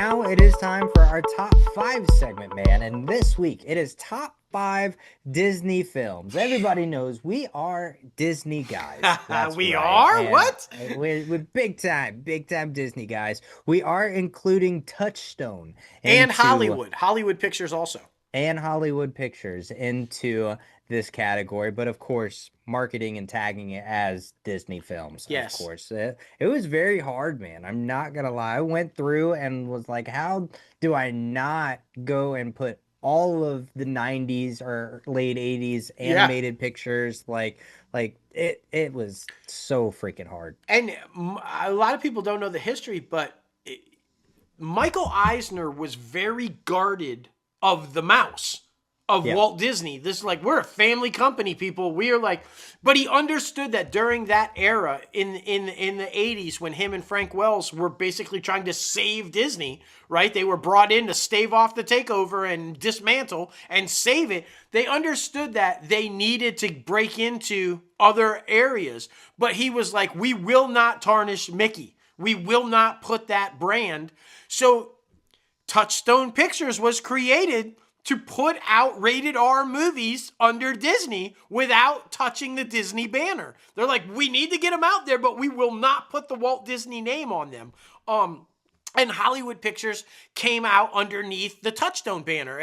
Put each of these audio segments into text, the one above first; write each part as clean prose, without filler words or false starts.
now it is time for our top 5 segment, man. And this week it is top 5 Disney films. Everybody knows we are Disney guys. That's We right. are? And What? we're big time Disney guys. We are including Touchstone And into Hollywood Pictures also. and Hollywood Pictures into this category, but of course, marketing and tagging it as Disney films. Yes. Of course, it was very hard, man. I'm not gonna lie. I went through and was like, how do I not go and put all of the 90s or late 80s animated pictures? Like it was so freaking hard. And a lot of people don't know the history, but Michael Eisner was very guarded of the mouse of Walt Disney. This is like, we're a family company, people. We are like, but he understood that during that era in the 80s when him and Frank Wells were basically trying to save Disney, right? They were brought in to stave off the takeover and dismantle and save it. They understood that they needed to break into other areas. But he was like, we will not tarnish Mickey. We will not put that brand. So Touchstone Pictures was created to put out rated R movies under Disney without touching the Disney banner. They're like, we need to get them out there, but we will not put the Walt Disney name on them. And Hollywood Pictures came out underneath the Touchstone banner.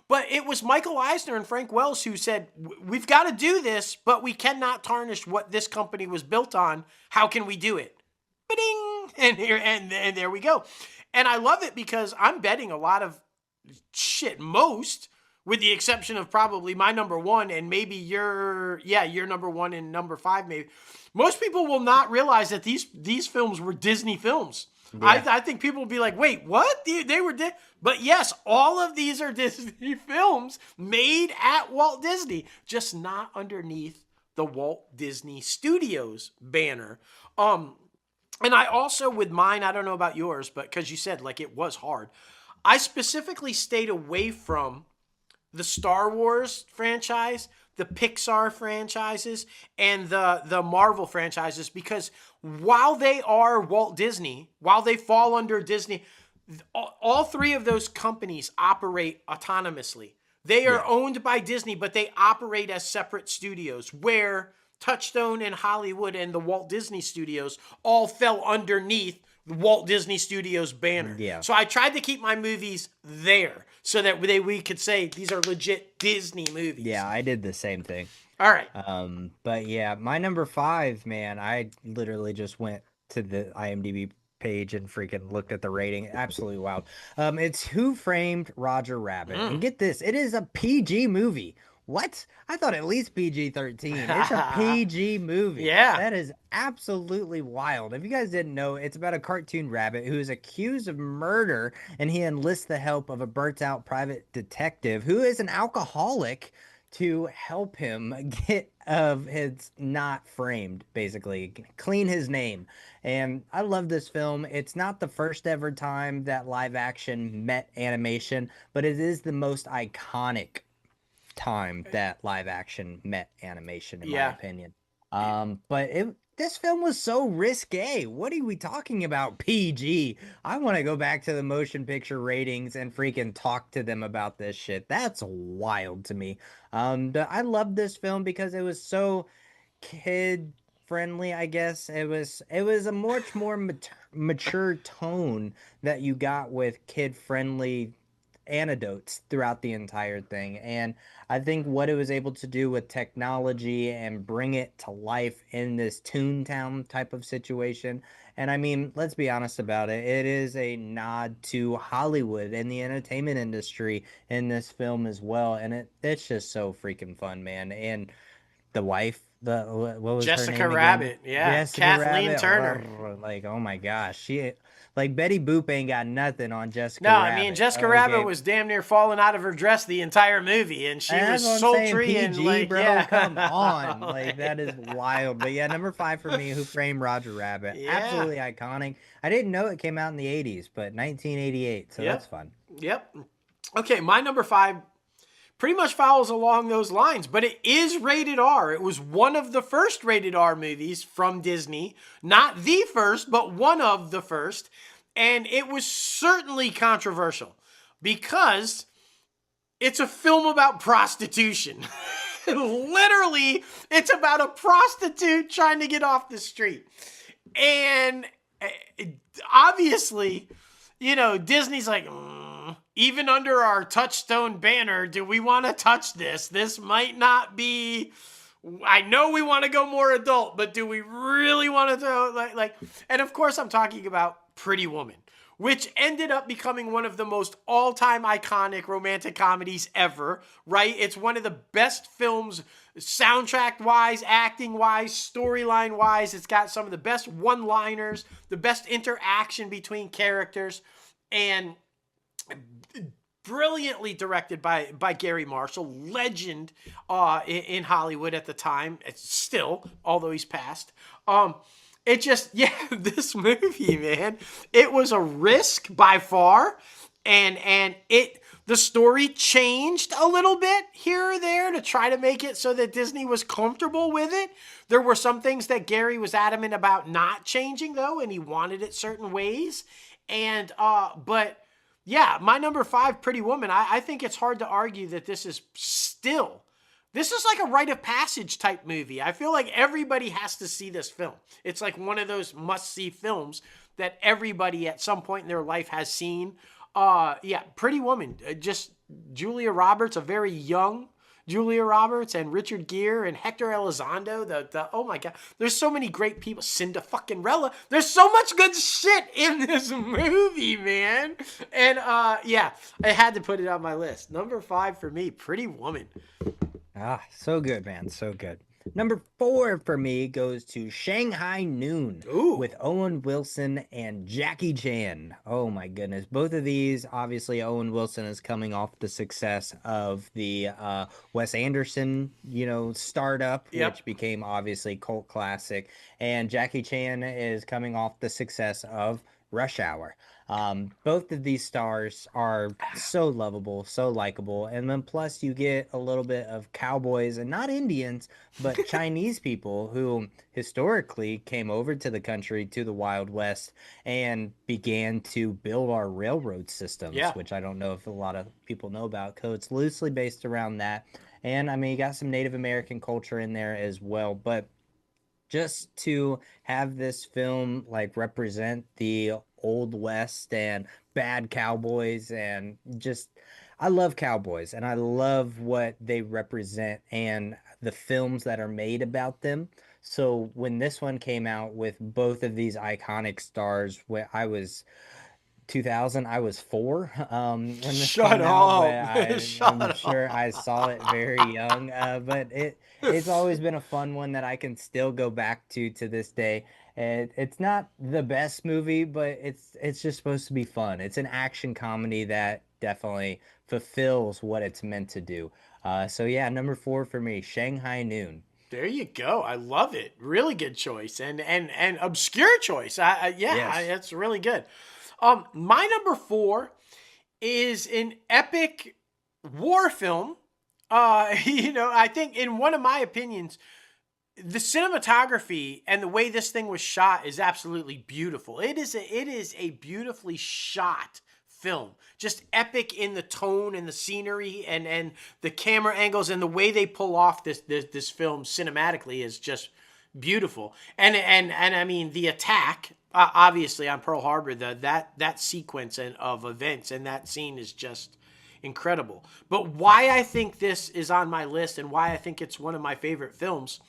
But it was Michael Eisner and Frank Wells who said, we've got to do this, but we cannot tarnish what this company was built on. How can we do it? Ba-ding! And there we go. And I love it because I'm betting a lot of most, with the exception of probably my number one and maybe your number one and number 5 maybe. Most people will not realize that these films were Disney films. Yeah. I think people will be like, wait, what? They were But yes, all of these are Disney films made at Walt Disney, just not underneath the Walt Disney Studios banner. And I also, with mine, I don't know about yours, but because you said like it was hard, I specifically stayed away from the Star Wars franchise, the Pixar franchises, and the Marvel franchises, because while they are Walt Disney, while they fall under Disney, all 3 of those companies operate autonomously. They are owned by Disney, but they operate as separate studios, where Touchstone and Hollywood and the Walt Disney Studios all fell underneath the Walt Disney Studios banner. Yeah. So I tried to keep my movies there so that we could say these are legit Disney movies. Yeah, I did the same thing. All right. But yeah, my number 5, man, I literally just went to the IMDb page and freaking looked at the rating. Absolutely wild. It's Who Framed Roger Rabbit. And get this, it is a PG movie. What? I thought at least PG-13. It's a PG movie. Yeah. That is absolutely wild. If you guys didn't know, it's about a cartoon rabbit who is accused of murder, and he enlists the help of a burnt-out private detective who is an alcoholic to help him get his not framed, basically, clean his name. And I love this film. It's not the first ever time that live action met animation, but it is the most iconic time that live action met animation, in my opinion. But this film was so risque. What are we talking about? PG. I want to go back to the motion picture ratings and freaking talk to them about this shit. That's wild to me. I love this film because it was so kid friendly, I guess. It was a much more mature tone that you got with kid friendly anecdotes throughout the entire thing. And I think what it was able to do with technology and bring it to life in this Toontown type of situation. And I mean, let's be honest about it. It is a nod to Hollywood and the entertainment industry in this film as well. And it's just so freaking fun, man. And the wife, what was Jessica her name Rabbit. again? Yeah. Jessica Kathleen Rabbit. Turner. Like, oh my gosh. She, like, Betty Boop ain't got nothing on Jessica No, Rabbit. I mean, Jessica Rabbit was damn near falling out of her dress the entire movie, and she was sultry and like, bro, yeah. come on. Like, that is wild. But yeah, number 5 for me, Who Framed Roger Rabbit. Yeah. Absolutely iconic. I didn't know it came out in the 80s, but 1988, so that's fun. Yep. Okay, my number 5 pretty much follows along those lines, but it is rated R. It was one of the first rated R movies from Disney. Not the first, but one of the first. And it was certainly controversial because it's a film about prostitution. Literally, it's about a prostitute trying to get off the street. And obviously, Disney's like, even under our touchstone banner, do we want to touch this? This might not be. I know we want to go more adult, but do we really want to like? And of course, I'm talking about Pretty Woman, which ended up becoming one of the most all-time iconic romantic comedies ever, right? It's one of the best films, soundtrack-wise, acting-wise, storyline-wise. It's got some of the best one-liners, the best interaction between characters, and brilliantly directed by Gary Marshall, legend in Hollywood at the time. It's still, although he's passed. It just, this movie, man, it was a risk by far, and the story changed a little bit here or there to try to make it so that Disney was comfortable with it. There were some things that Gary was adamant about not changing, though, and he wanted it certain ways. And but yeah, my number 5, Pretty Woman. I think it's hard to argue that this is like a rite of passage type movie. I feel like everybody has to see this film. It's like one of those must-see films that everybody at some point in their life has seen. Pretty Woman. Just Julia Roberts, a very young Julia Roberts, and Richard Gere and Hector Elizondo. The oh my God, there's so many great people. Cinda fucking Rella. There's so much good shit in this movie, man. And I had to put it on my list. Number 5 for me, Pretty Woman. So good, man. So good. Number 4 for me goes to Shanghai Noon. Ooh. With Owen Wilson and Jackie Chan. Oh my goodness. Both of these, obviously Owen Wilson is coming off the success of the Wes Anderson, startup, which became obviously cult classic. And Jackie Chan is coming off the success of Rush Hour. Both of these stars are so lovable, so likable, and then plus you get a little bit of cowboys, and not Indians, but Chinese people who historically came over to the country, to the Wild West, and began to build our railroad systems, which I don't know if a lot of people know about, because it's loosely based around that. And I mean, you got some Native American culture in there as well, but just to have this film like represent the Old West and bad cowboys, and just I love cowboys and I love what they represent and the films that are made about them. So when this one came out with both of these iconic stars, when I was 2000, I was 4 when this came out, but I'm sure I saw it very young. But it's always been a fun one that I can still go back to this day. And it's not the best movie, but it's just supposed to be fun. It's an action comedy that definitely fulfills what it's meant to do. So yeah, number 4 for me, Shanghai Noon. There you go. I love it. Really good choice, and obscure choice. That's really good. My number 4 is an epic war film. I think in one of my opinions, the cinematography and the way this thing was shot is absolutely beautiful. It is a beautifully shot film. Just epic in the tone and the scenery and the camera angles, and the way they pull off this film cinematically is just beautiful. And I mean, the attack, obviously on Pearl Harbor, that sequence of events and that scene is just incredible. But why I think this is on my list and why I think it's one of my favorite films,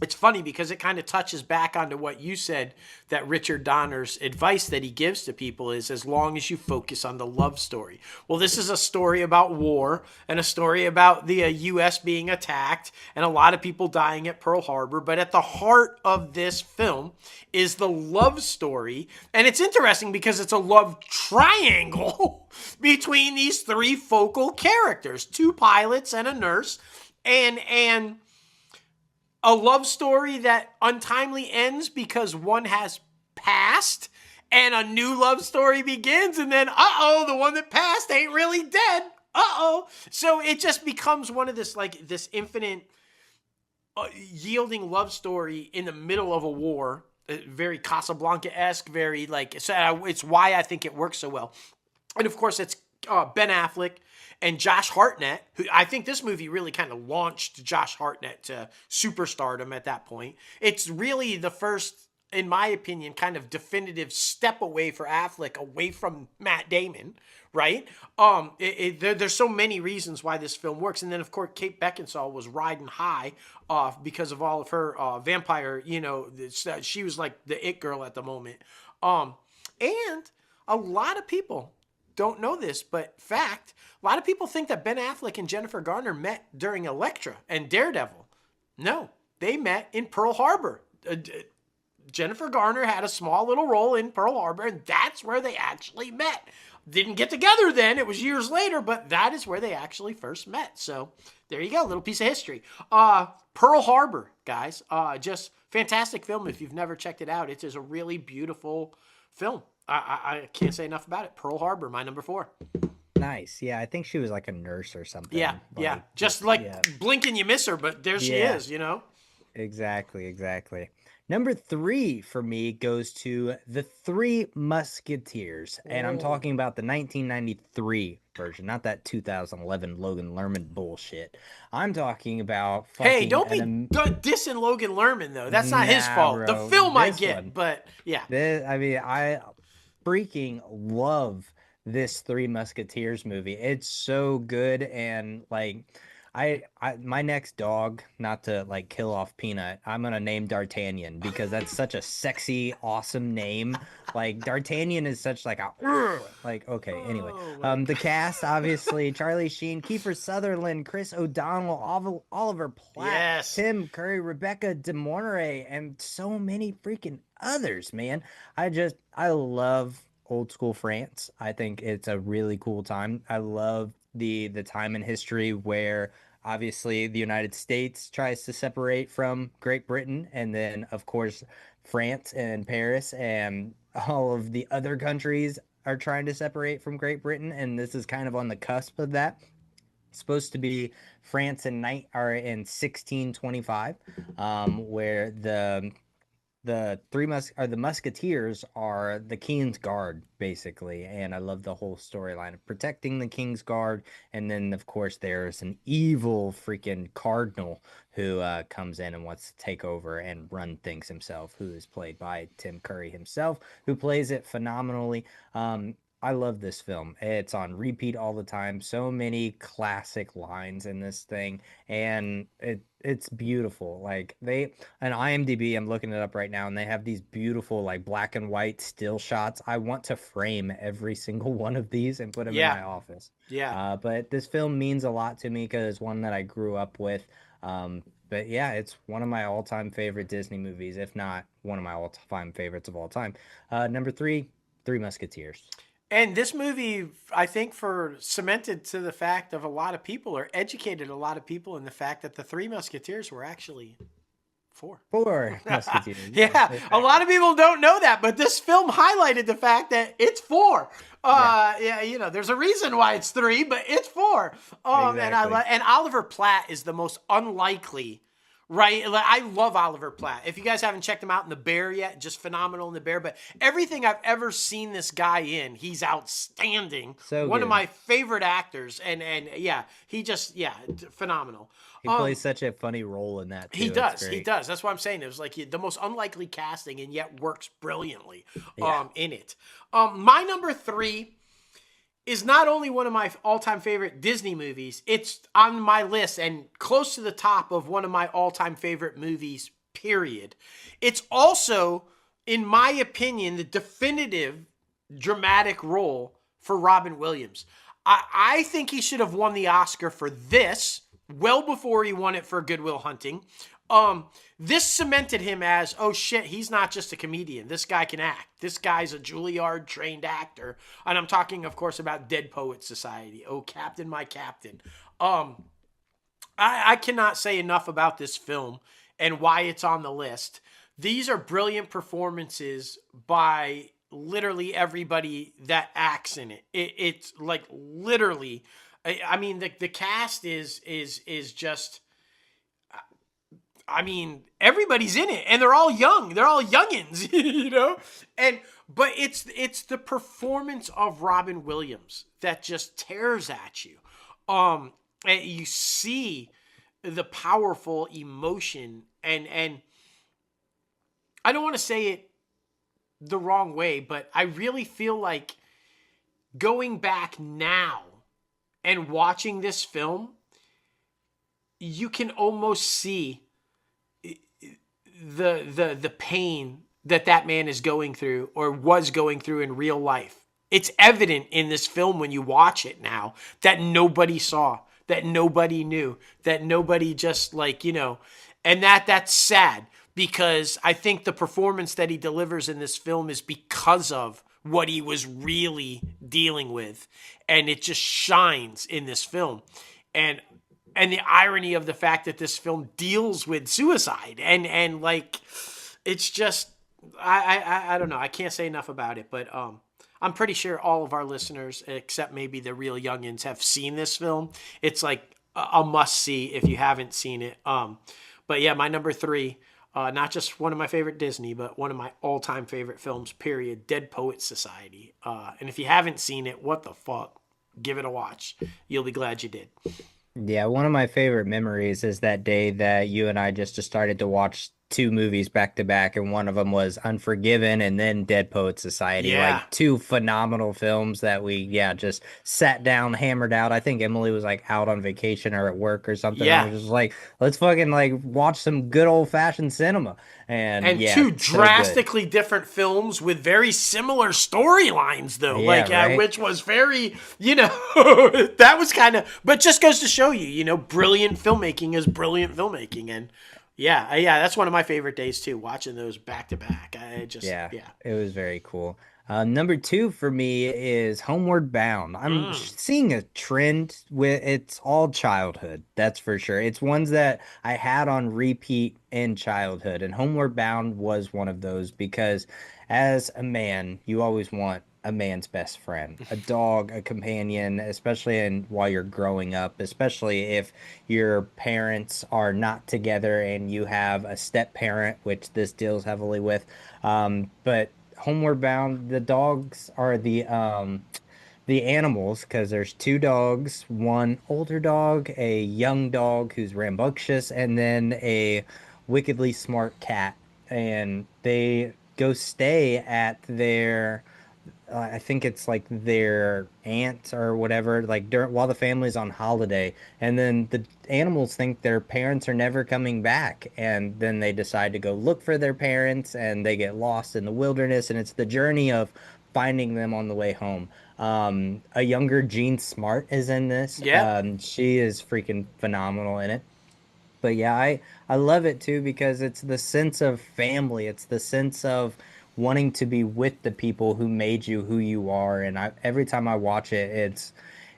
it's funny because it kind of touches back onto what you said, that Richard Donner's advice that he gives to people is, as long as you focus on the love story. Well, this is a story about war and a story about the U.S. being attacked and a lot of people dying at Pearl Harbor. But at the heart of this film is the love story. And it's interesting because it's a love triangle between these 3 focal characters, 2 pilots and a nurse, and a love story that untimely ends because one has passed, and a new love story begins, and then, the one that passed ain't really dead. So it just becomes one of this infinite yielding love story in the middle of a war. very Casablanca-esque, very like, so it's why I think it works so well. And of course, it's Ben Affleck and Josh Hartnett, who I think this movie really kind of launched Josh Hartnett to superstardom at that point. It's really the first, in my opinion, kind of definitive step away for Affleck, away from Matt Damon, right? There's so many reasons why this film works. And then, of course, Kate Beckinsale was riding high because of all of her vampire, she was like the it girl at the moment. And a lot of people don't know this, but fact, a lot of people think that Ben Affleck and Jennifer Garner met during Elektra and Daredevil. No, they met in Pearl Harbor. Jennifer Garner had a small little role in Pearl Harbor, and that's where they actually met. Didn't get together then, it was years later, but that is where they actually first met. So there you go, little piece of history. Pearl Harbor, guys, just fantastic film. If you've never checked it out, it is a really beautiful film. I can't say enough about it. Pearl Harbor, my number 4. Nice. Yeah, I think she was like a nurse or something. Yeah, like, yeah. Just like blink and you miss her, but there she is, Exactly. Number 3 for me goes to The Three Musketeers. And I'm talking about the 1993 version, not that 2011 Logan Lerman bullshit. I'm talking about fucking... Hey, don't be dissing Logan Lerman, though. That's not his fault. Bro, the film I get, but yeah. I freaking love this Three Musketeers movie. It's so good, and like... my next dog, not to like kill off Peanut, I'm gonna name D'Artagnan because that's such a sexy, awesome name. Like D'Artagnan is such like a like okay. Anyway, the cast obviously: Charlie Sheen, Kiefer Sutherland, Chris O'Donnell, Oliver Platt, yes, Tim Curry, Rebecca De Mornay, and so many freaking others. Man, I love old school France. I think it's a really cool time. I love the time in history where obviously the United States tries to separate from Great Britain, and then of course France and Paris and all of the other countries are trying to separate from Great Britain, and this is kind of on the cusp of that. It's supposed to be France in 1625, where the Musketeers are the King's Guard, basically, and I love the whole storyline of protecting the King's Guard. And then, of course, there's an evil freaking cardinal who comes in and wants to take over and run things himself, who is played by Tim Curry himself, who plays it phenomenally. I love this film. It's on repeat all the time. So many classic lines in this thing, and it's beautiful. Like on IMDb, I'm looking it up right now, and they have these beautiful like black and white still shots. I want to frame every single one of these and put them in my office. Yeah. But this film means a lot to me because it's one that I grew up with. But yeah, it's one of my all-time favorite Disney movies, if not one of my all-time favorites of all time. Number 3, Three Musketeers. And this movie, I think, cemented to the fact of a lot of people, or educated a lot of people in the fact that the Three Musketeers were actually 4. 4 Musketeers. Yeah, a lot of people don't know that, but this film highlighted the fact that it's 4. Yeah, there's a reason why it's 3, but it's 4. Exactly. And Oliver Platt is the most unlikely. Right? Like, I love Oliver Platt. If you guys haven't checked him out in The Bear yet, just phenomenal in The Bear. But everything I've ever seen this guy in, he's outstanding. So one good. of my favorite actors. And yeah, phenomenal. He plays such a funny role in that, too. He does. That's what I'm saying. It was like the most unlikely casting and yet works brilliantly in it. My number 3 is not only one of my all-time favorite Disney movies, it's on my list and close to the top of one of my all-time favorite movies, period. It's also, in my opinion, the definitive dramatic role for Robin Williams. I think he should have won the Oscar for this well before he won it for Good Will Hunting. This cemented him as, oh shit, he's not just a comedian. This guy can act. This guy's a Juilliard trained actor. And I'm talking, of course, about Dead Poets Society. Oh, Captain, my Captain. I cannot say enough about this film and why it's on the list. These are brilliant performances by literally everybody that acts in it. It's like literally, I mean, the cast is just I mean, everybody's in it, and they're all young. They're all youngins, you know. But it's the performance of Robin Williams that just tears at you. And you see the powerful emotion, and I don't want to say it the wrong way, but I really feel like going back now and watching this film, you can almost see the pain that man is going through or was going through in real life. It's evident in this film when you watch it now that nobody saw, that nobody knew, that nobody just like, and that's sad because I think the performance that he delivers in this film is because of what he was really dealing with. And it just shines in this film. And the irony of the fact that this film deals with suicide and like, it's just, I don't know. I can't say enough about it, but, I'm pretty sure all of our listeners, except maybe the real youngins, have seen this film. It's like a must see if you haven't seen it. But yeah, my number 3, not just one of my favorite Disney, but one of my all-time favorite films, period, Dead Poets Society. And if you haven't seen it, what the fuck? Give it a watch. You'll be glad you did. Yeah, one of my favorite memories is that day that you and I just started to watch 2 movies back to back, and one of them was Unforgiven and then Dead Poet Society. Yeah. Like 2 phenomenal films that we, yeah, just sat down, hammered out. I think Emily was like out on vacation or at work or something. And Yeah. we was just like, let's fucking like watch some good old fashioned cinema. And yeah, 2 so good. drastically different films with very similar storylines, though. Yeah, right? Which was very, that was kind of, but just goes to show you, brilliant filmmaking is brilliant filmmaking. And yeah, that's one of my favorite days too, watching those back to back. Yeah, it was very cool. Number 2 for me is Homeward Bound. I'm seeing a trend with it's all childhood, that's for sure. It's ones that I had on repeat in childhood, and Homeward Bound was one of those because as a man, you always want a man's best friend, a dog, a companion, especially while you're growing up, especially if your parents are not together and you have a step parent, which this deals heavily with. But Homeward Bound, the dogs are the animals because there's 2 dogs, one older dog, a young dog who's rambunctious, and then a wickedly smart cat. And they go stay at their I think it's like their aunt or whatever, like while the family's on holiday, and then the animals think their parents are never coming back, and then they decide to go look for their parents, and they get lost in the wilderness, and it's the journey of finding them on the way home. A younger Jean Smart is in this. Yeah. She is freaking phenomenal in it. But yeah, I love it too because it's the sense of family. It's the sense of wanting to be with the people who made you who you are. And every time I watch it,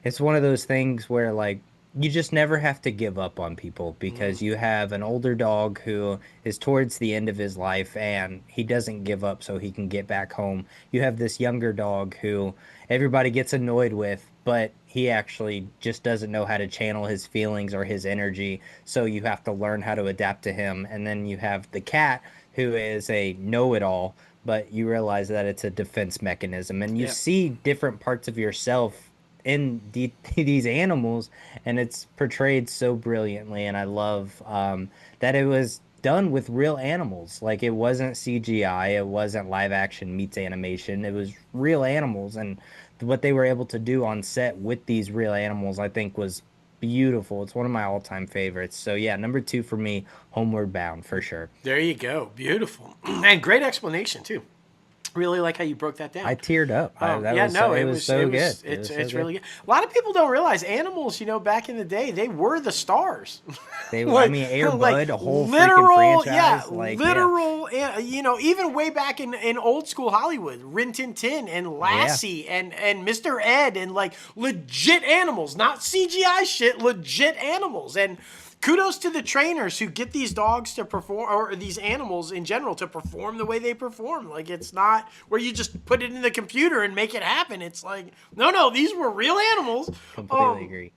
it's one of those things where like you just never have to give up on people because you have an older dog who is towards the end of his life and he doesn't give up so he can get back home. You have this younger dog who everybody gets annoyed with, but he actually just doesn't know how to channel his feelings or his energy. So you have to learn how to adapt to him. And then you have the cat who is a know-it-all, but you realize that it's a defense mechanism. And you Yeah. see different parts of yourself in these animals, and it's portrayed so brilliantly. And I love that it was done with real animals. Like it wasn't CGI, it wasn't live action meets animation. It was real animals, and what they were able to do on set with these real animals, I think, was beautiful. It's one of my all-time favorites. So yeah, number 2 for me, Homeward Bound for sure. There you go. Beautiful. And great explanation, too. Really like how you broke that down. I teared up. It was so good. It's really good. A lot of people don't realize animals, back in the day, they were the stars. I mean, Air Bud, a whole freaking franchise. Literal, even way back in old school Hollywood, Rin Tin Tin and Lassie and Mr. Ed and like legit animals, not CGI shit, legit animals. And kudos to the trainers who get these dogs to perform, or these animals in general to perform the way they perform. Like, it's not where you just put it in the computer and make it happen. It's like, no, these were real animals. Completely agree.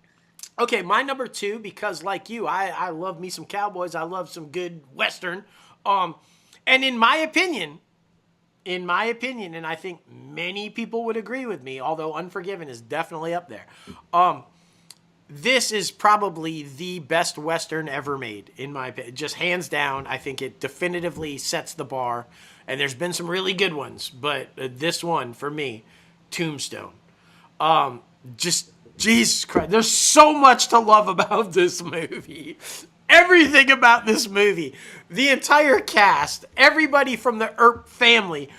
Okay, my number two, because like you, I love me some cowboys. I love some good Western. Um, and in my opinion, and I think many people would agree with me, although Unforgiven is definitely up there. This is probably the best Western ever made, in my opinion. Just hands down, I think it definitively sets the bar. And there's been some really good ones, but this one, for me, Tombstone. Just, Jesus Christ, there's so much to love about this movie. Everything about this movie, the entire cast, everybody from the Earp family,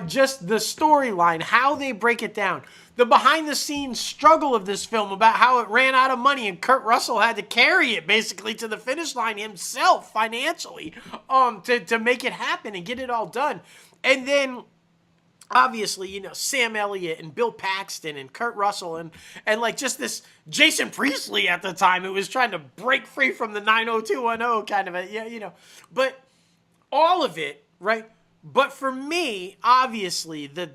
just the storyline, how they break it down, the behind the scenes struggle of this film about how it ran out of money and Kurt Russell had to carry it basically to the finish line himself financially, to make it happen and get it all done. And then obviously, Sam Elliott and Bill Paxton and Kurt Russell and like just this Jason Priestley at the time who was trying to break free from the 90210 kind of a, but all of it, right? But for me, obviously, the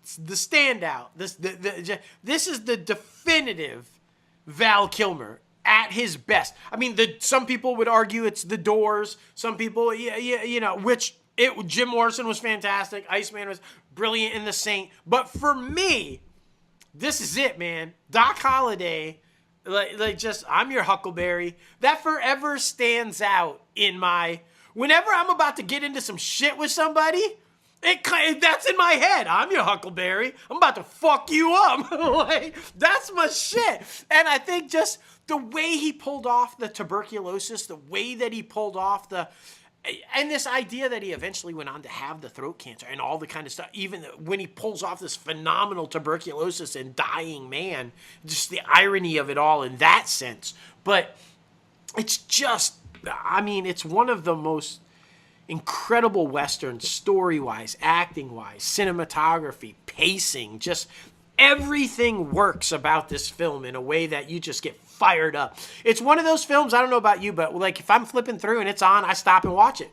standout, this is the definitive Val Kilmer at his best. I mean, some people would argue it's The Doors. Some people, Jim Morrison was fantastic. Iceman was brilliant in The Saint. But for me, this is it, man. Doc Holliday, just I'm your Huckleberry. That forever stands out in my. Whenever I'm about to get into some shit with somebody, that's in my head. I'm your Huckleberry. I'm about to fuck you up. That's my shit. And I think just the way he pulled off the tuberculosis, the way that he pulled off and this idea that he eventually went on to have the throat cancer and all the kind of stuff, even when he pulls off this phenomenal tuberculosis and dying man, just the irony of it all in that sense. But it's just, it's one of the most incredible Westerns, story-wise, acting-wise, cinematography, pacing, just everything works about this film in a way that you just get fired up. It's one of those films, I don't know about you, but like if I'm flipping through and it's on, I stop and watch it.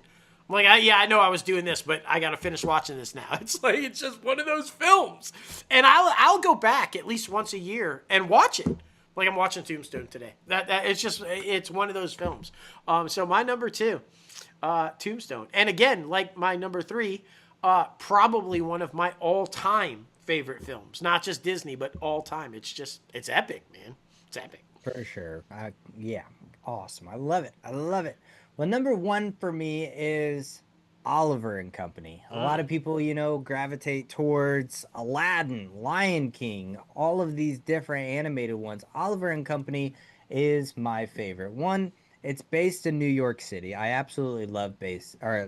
I'm like, I know I was doing this, but I got to finish watching this now. It's just one of those films. And I'll go back at least once a year and watch it. Like I'm watching Tombstone today. It's one of those films. So my number two, Tombstone. And again, like my number three, probably one of my all-time favorite films. Not just Disney, but all time. It's epic, man. It's epic. For sure. Yeah, awesome. I love it. I love it. Well, number one for me is Oliver and Company. A lot of people, gravitate towards Aladdin, Lion King, all of these different animated ones. Oliver and Company is my favorite one. It's based in New York City. I absolutely love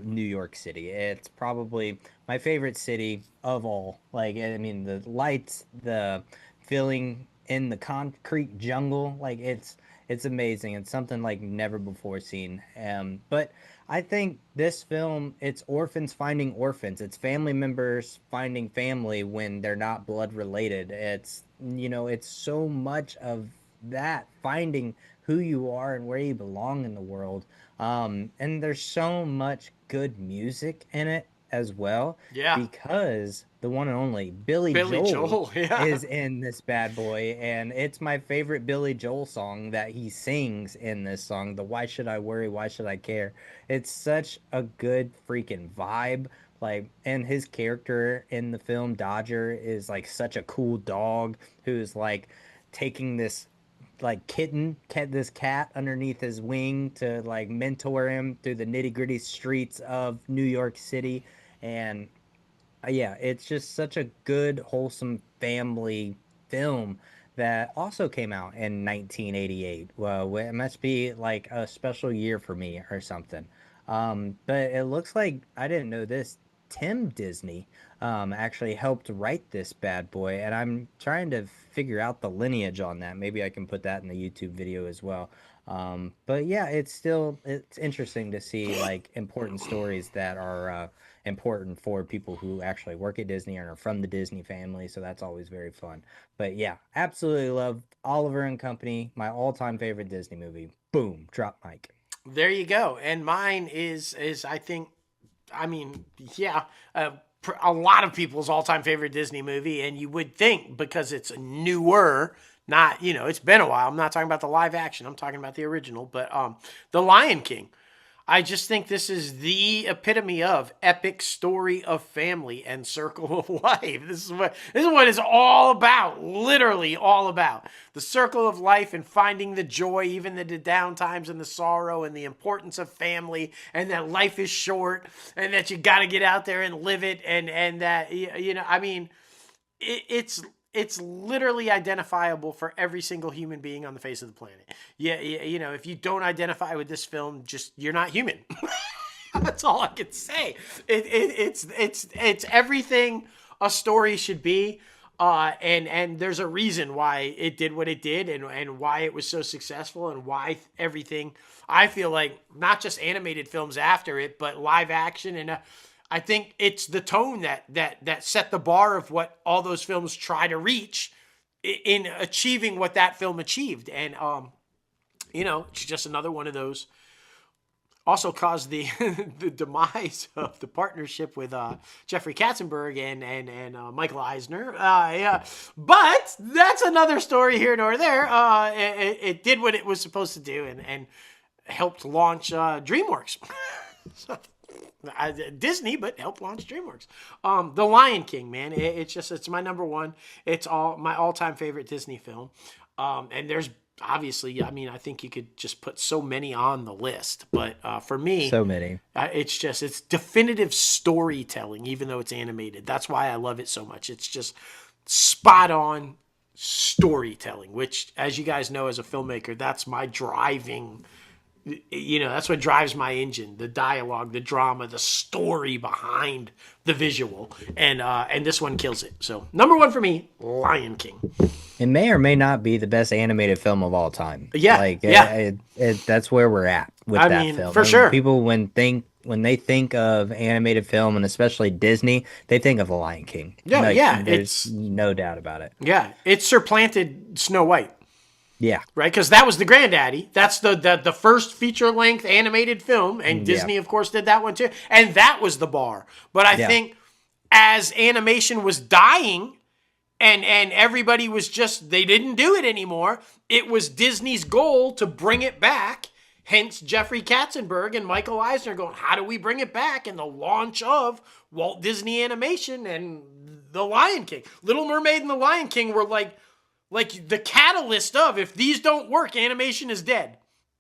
New York City. It's probably my favorite city of all. Like, I mean, the lights, the feeling in the concrete jungle, like it's amazing. It's something like never before seen. But I think this film, it's orphans finding orphans. It's family members finding family when they're not blood related. It's so much of that, finding who you are and where you belong in the world. And there's so much good music in it as well, Yeah. because the one and only Billy Joel Yeah. is in this bad boy, and it's my favorite Billy Joel song that he sings in this song, the Why Should I Worry, Why Should I Care? It's such a good freaking vibe. Like, and his character in the film, Dodger, is like such a cool dog who's like taking this like this cat underneath his wing to like mentor him through the nitty gritty streets of New York City. And yeah, it's just such a good, wholesome family film that also came out in 1988. Well, it must be like a special year for me or something. But it looks like, I didn't know this, Tim Disney actually helped write this bad boy, and I'm trying to figure out the lineage on that. Maybe I can put that in the YouTube video as well. But yeah, it's interesting to see like important stories that are important for people who actually work at Disney and are from the Disney family. So that's always very fun. But yeah, absolutely love Oliver and Company, my all-time favorite Disney movie. Boom, drop mic. There you go. And mine is I think, yeah, a lot of people's all-time favorite Disney movie, and you would think because it's newer, Not, it's been a while. I'm not talking about the live action. I'm talking about the original. But The Lion King. I just think this is the epitome of epic story of family and circle of life. This is what it's all about. Literally all about. The circle of life and finding the joy, even the down times and the sorrow, and the importance of family, and that life is short, and that you got to get out there and live it, and that I mean, it's literally identifiable for every single human being on the face of the planet. Yeah, if you don't identify with this film, just you're not human. That's all I can say. It's everything a story should be, and there's a reason why it did what it did, and why it was so successful, and why everything. I feel like not just animated films after it, but live action, and I think it's the tone that set the bar of what all those films try to reach in achieving what that film achieved. And it's just another one of those. Also caused the the demise of the partnership with Jeffrey Katzenberg and Michael Eisner. Yeah, but that's another story here nor there. It did what it was supposed to do, and helped launch DreamWorks. Disney, but helped launch DreamWorks. The Lion King, man, it's my number one. It's my all-time favorite Disney film. And there's obviously, I mean, I think you could just put so many on the list, but for me, so many. It's definitive storytelling, even though it's animated. That's why I love it so much. It's just spot on storytelling, which, as you guys know, as a filmmaker, that's my driving. That's what drives my engine: the dialogue, the drama, the story behind the visual, and this one kills it. So number one for me, Lion King. It may or may not be the best animated film of all time. Yeah, like yeah. that's where we're at with that film. For sure. People when they think of animated film, and especially Disney, they think of The Lion King. Yeah, yeah. There's no doubt about it. Yeah, it supplanted Snow White. Yeah. Right, because that was the granddaddy. That's the first feature-length animated film, and Disney, of course, did that one too. And that was the bar. But I think as animation was dying, and everybody was just, they didn't do it anymore, it was Disney's goal to bring it back. Hence Jeffrey Katzenberg and Michael Eisner going, how do we bring it back? And the launch of Walt Disney Animation and The Lion King. Little Mermaid and The Lion King were like the catalyst of, if these don't work, animation is dead.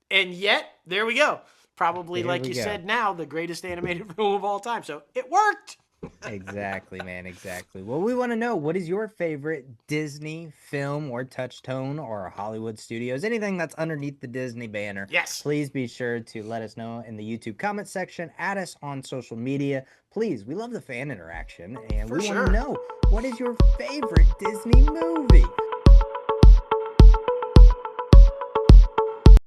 And yet, there we go. Probably, like you said now, the greatest animated film of all time. So it worked. Exactly, man. Exactly. Well, we want to know, what is your favorite Disney film or Touchstone or Hollywood Studios, anything that's underneath the Disney banner? Yes. Please be sure to let us know in the YouTube comment section. Add us on social media. Please, we love the fan interaction, and we want to know, what is your favorite Disney movie?